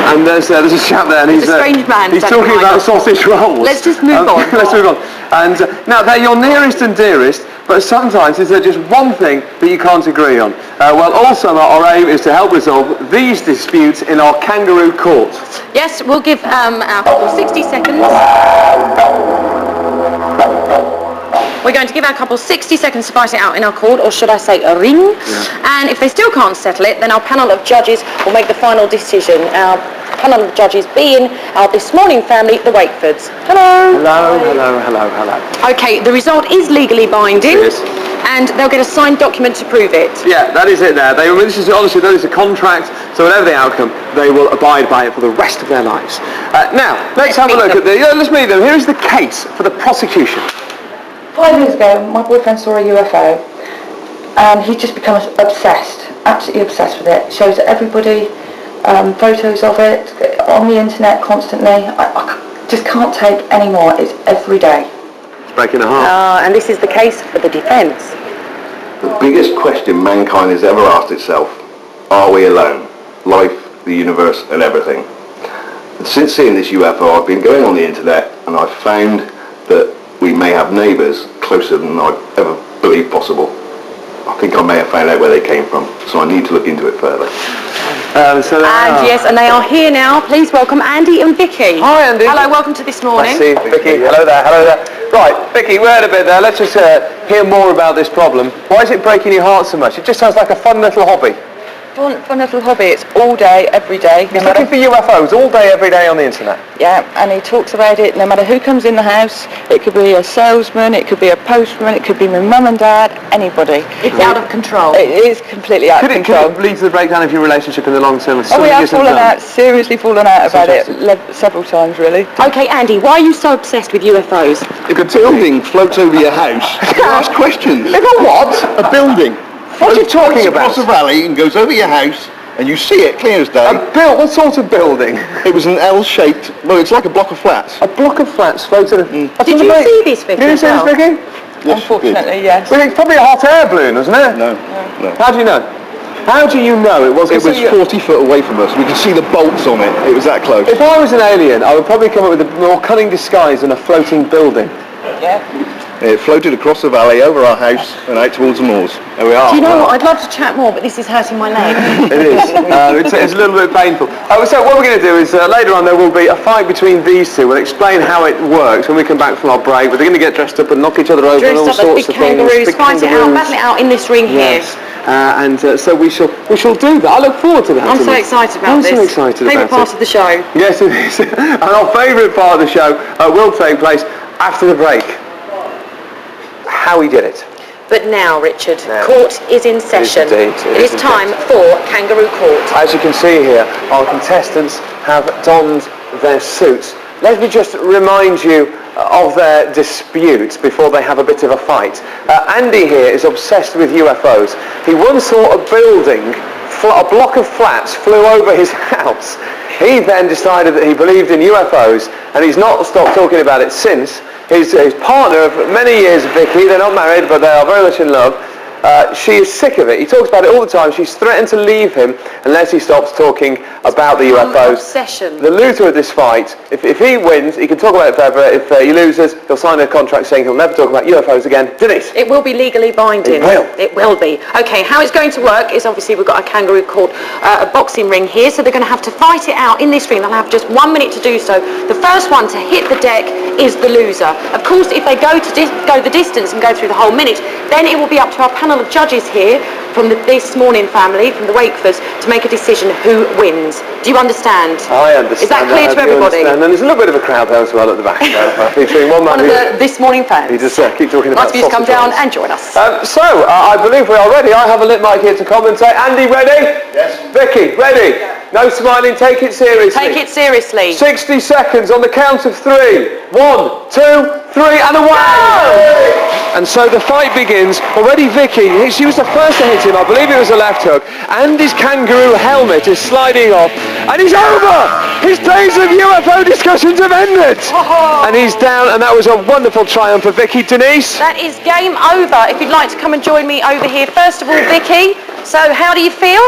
And there's a chap there, and he's a strange man. He's talking about sausage rolls. Let's just move on. Let's move on. And now they're your nearest and dearest, but sometimes is there just one thing that you can't agree on? Well, all summer our aim is to help resolve these disputes in our Kangaroo Court. Yes, we'll give our couple 60 seconds. We're going to give our couple 60 seconds to fight it out in our court, or should I say a ring. Yeah. And if they still can't settle it, then our panel of judges will make the final decision. Our panel of judges being our This Morning family, the Wakefords. Hello. Hello, hello, hello, hello. Okay, the result is legally binding. Yes. And they'll get a signed document to prove it. Yeah, that is it there. This is honestly, that is a contract, so whatever the outcome, they will abide by it for the rest of their lives. Now, let's have a look at let's meet them. Here is the case for the prosecution. 5 years ago, my boyfriend saw a UFO, and he's just become obsessed, absolutely obsessed with it. Shows everybody photos of it on the internet constantly. I just can't take any more. It's every day. It's breaking the heart. And this is the case for the defence. The biggest question mankind has ever asked itself: are we alone? Life, the universe, and everything. And since seeing this UFO, I've been going on the internet, and I've found that we may have neighbours closer than I've ever believed possible. I think I may have found out where they came from, so I need to look into it further. Yes, and they are here now. Please welcome Andy and Vicky. Hi, Andy. Hello, welcome to This Morning. I see, Vicky. Hello there, hello there. Right, Vicky, we heard a bit there. Let's just hear more about this problem. Why is it breaking your heart so much? It just sounds like a fun little hobby. Fun little hobby. It's all day, every day. He's looking for UFOs all day, every day on the internet. Yeah, and he talks about it no matter who comes in the house. It could be a salesman, it could be a postman, it could be my mum and dad, anybody. It's out of control. It is completely out of control. Could it lead to the breakdown of your relationship in the long term? Oh, we have seriously fallen out about it several times, really. Okay, Andy, why are you so obsessed with UFOs? If a building floats over your house, you ask questions. If a what? A building. What are you talking about? Across a valley and goes over your house, and you see it clear as day. What sort of building? It was an L-shaped. Well, it's like a block of flats. A block of flats floated. Did you see this, Vicky? Did you see this, Vicky? Yes, unfortunately, yes. Well, it's probably a hot air balloon, wasn't it? No. How do you know? How do you know it was? It was 40 foot away from us. We could see the bolts on it. It was that close. If I was an alien, I would probably come up with a more cunning disguise than a floating building. Yeah. It floated across the valley, over our house, and out towards the moors. There we are. Do you know what? I'd love to chat more, but this is hurting my leg. It is. It's a little bit painful. So what we're going to do is later on there will be a fight between these two. We'll explain how it works when we come back from our break. We're going to get dressed up and knock each other over and all sorts of things. Big kangaroos, fight it out, battle it out in this ring here. So we shall do that. I look forward to that. I'm so excited about this. I'm so excited about it. Favourite part of the show. Yes, it is. And our favourite part of the show will take place after the break. How he did it. But now, Richard, court is in session. It is time for Kangaroo Court. As you can see here, our contestants have donned their suits. Let me just remind you of their dispute before they have a bit of a fight. Andy here is obsessed with UFOs. He once saw a building, a block of flats flew over his house. He then decided that he believed in UFOs, and he's not stopped talking about it since. His partner of many years, Vicky, they're not married, but they are very much in love. She is sick of it. He talks about it all the time. She's threatened to leave him unless he stops talking about the UFOs. Obsession. The loser of this fight, if he wins, he can talk about it forever. If he loses, he'll sign a contract saying he'll never talk about UFOs again. Denise? It will be legally binding. It will. It will be. Okay, how it's going to work is obviously we've got a Kangaroo Court, a boxing ring here, so they're going to have to fight it out in this ring. They'll have just 1 minute to do so. The first one to hit the deck is the loser. Of course, if they go the distance and go through the whole minute, then it will be up to our panel of judges here from This Morning family, from the Wakefords, to make a decision who wins. Do you understand? I understand. Is that clear to everybody? And there's a little bit of a crowd there as well at the back. Featuring one man of the This Morning fans. He just keep talking about sausage rolls. Come down and join us. I believe we are ready. I have a lit mic here to commentate. Andy, ready? Yes. Vicky, ready? No smiling, take it seriously. Take it seriously. 60 seconds on the count of 3. 1, 2, 3, and away! And so the fight begins. Already Vicky, she was the first to hit him. I believe it was a left hook. And his kangaroo helmet is sliding off. And he's over! His days of UFO discussions have ended! And he's down, and that was a wonderful triumph for Vicky. Denise? That is game over. If you'd like to come and join me over here. First of all, Vicky, so how do you feel?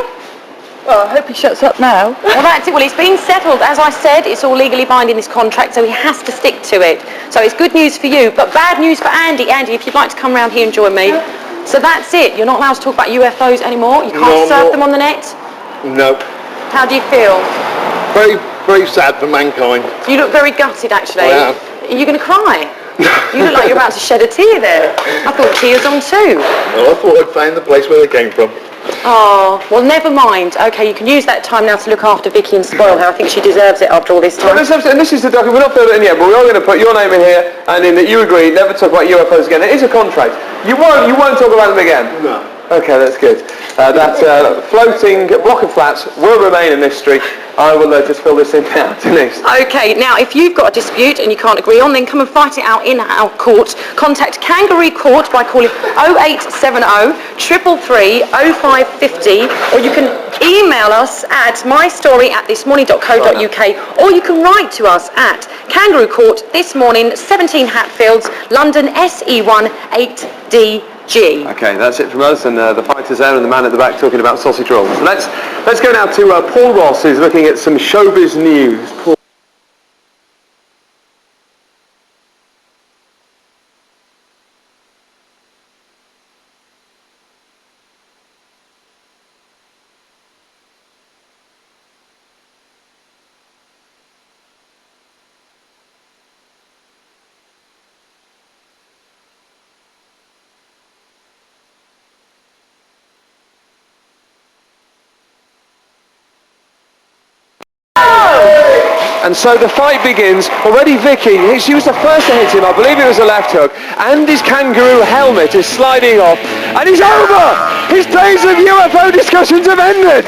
Well, I hope he shuts up now. Well, that's it. Well, it's been settled. As I said, it's all legally binding, this contract, so he has to stick to it. So it's good news for you, but bad news for Andy. Andy, if you'd like to come round here and join me. So that's it. You're not allowed to talk about UFOs anymore. You can't surf them on the net. No. How do you feel? Very, very sad for mankind. You look very gutted, actually. I am. Are you going to cry? You look like you're about to shed a tear there. I thought tears on too. Well, I thought I'd found the place where they came from. Oh, well, never mind. Okay, you can use that time now to look after Vicky and spoil her. I think she deserves it after all this time. And this is the document. We're not filling it in yet, but we are going to put your name in here and in that you agree never talk about UFOs again. It is a contract. You won't talk about them again. No. Okay, that's good. That floating block of flats will remain a mystery. I will just fill this in now, Denise. Okay, now if you've got a dispute and you can't agree on, then come and fight it out in our court. Contact Kangaroo Kourt by calling 0870 333 0550, or you can email us at mystory@thismorning.co.uk, or you can write to us at Kangaroo Kourt, This Morning, 17 Hatfields, London SE1 8DG. Okay, that's it from us, and the fighters there and the man at the back talking about sausage rolls. So let's go now to Paul Ross, who's looking at some showbiz news. Paul. And so the fight begins. Already Vicky, she was the first to hit him. I believe it was a left hook. And his kangaroo helmet is sliding off. And he's over! His days of UFO discussions have ended!